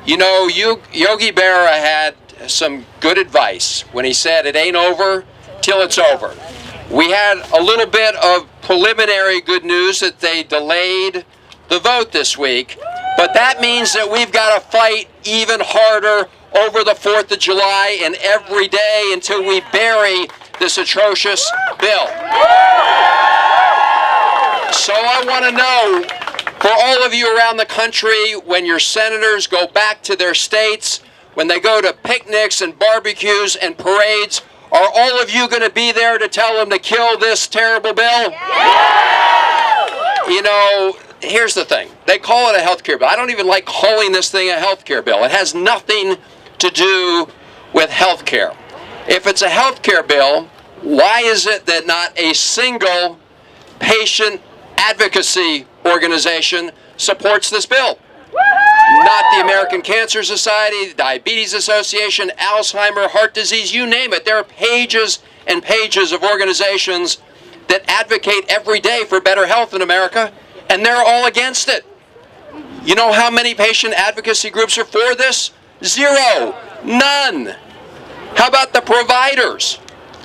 You know, Yogi Berra had some good advice when he said it ain't over till it's over. We had a little bit of preliminary good news that they delayed the vote this week, but that means that we've got to fight even harder over the 4th of July and every day until we bury this atrocious bill. So I want to know, for all of you around the country, when your senators go back to their states, when they go to picnics and barbecues and parades, are all of you going to be there to tell them to kill this terrible bill? You know, here's the thing. They call it a health care bill. I don't even like calling this thing a health care bill. It has nothing to do with health care. If it's a health care bill, why is it that not a single patient advocacy organization supports this bill? Not the American Cancer Society, the Diabetes Association, Alzheimer, heart disease, you name it. There are pages and pages of organizations that advocate every day for better health in America, and they're all against it. You know how many patient advocacy groups are for this? Zero. None. How about the providers?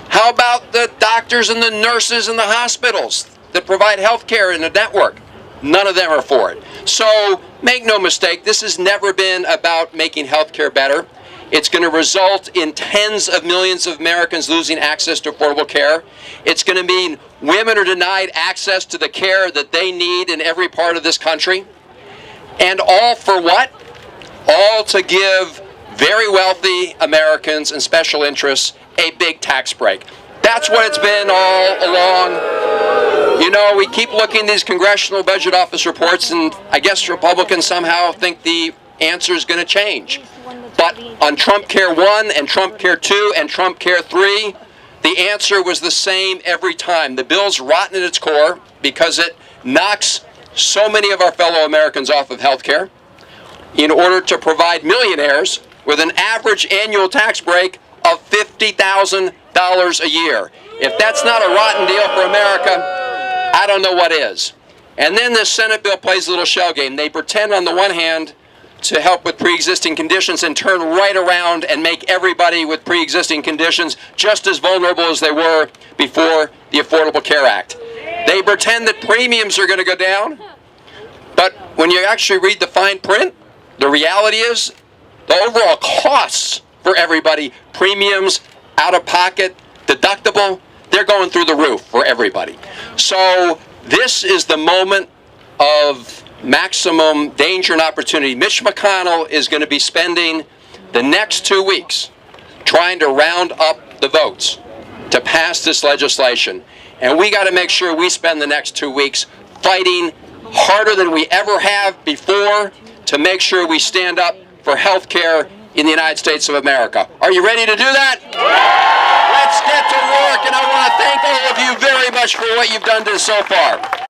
How about the doctors and the nurses in the hospitals that provide health care in the network? None of them are for it. So make no mistake, this has never been about making health care better. It's going to result in tens of millions of Americans losing access to affordable care. It's going to mean women are denied access to the care that they need in every part of this country. And all for what? All to give very wealthy Americans and special interests a big tax break. That's what it's been all along. You know, we keep looking at these Congressional Budget Office reports, and I guess Republicans somehow think the answer is going to change. But on Trump Care 1 and Trump Care 2 and Trump Care 3, the answer was the same every time. The bill's rotten at its core because it knocks so many of our fellow Americans off of health care in order to provide millionaires with an average annual tax break of $50,000 a year. If that's not a rotten deal for America, I don't know what is. And then this Senate bill plays a little shell game. They pretend on the one hand to help with pre-existing conditions and turn right around and make everybody with pre-existing conditions just as vulnerable as they were before the Affordable Care Act. They pretend that premiums are going to go down, but when you actually read the fine print, the reality is the overall costs for everybody, premiums, out-of-pocket, deductible, they're going through the roof for everybody. So this is the moment of maximum danger and opportunity. Mitch McConnell is going to be spending the next 2 weeks trying to round up the votes to pass this legislation. And we got to make sure we spend the next 2 weeks fighting harder than we ever have before to make sure we stand up for health care in the United States of America. Are you ready to do that? Let's get to work, and I want to thank all of you very much for what you've done so far.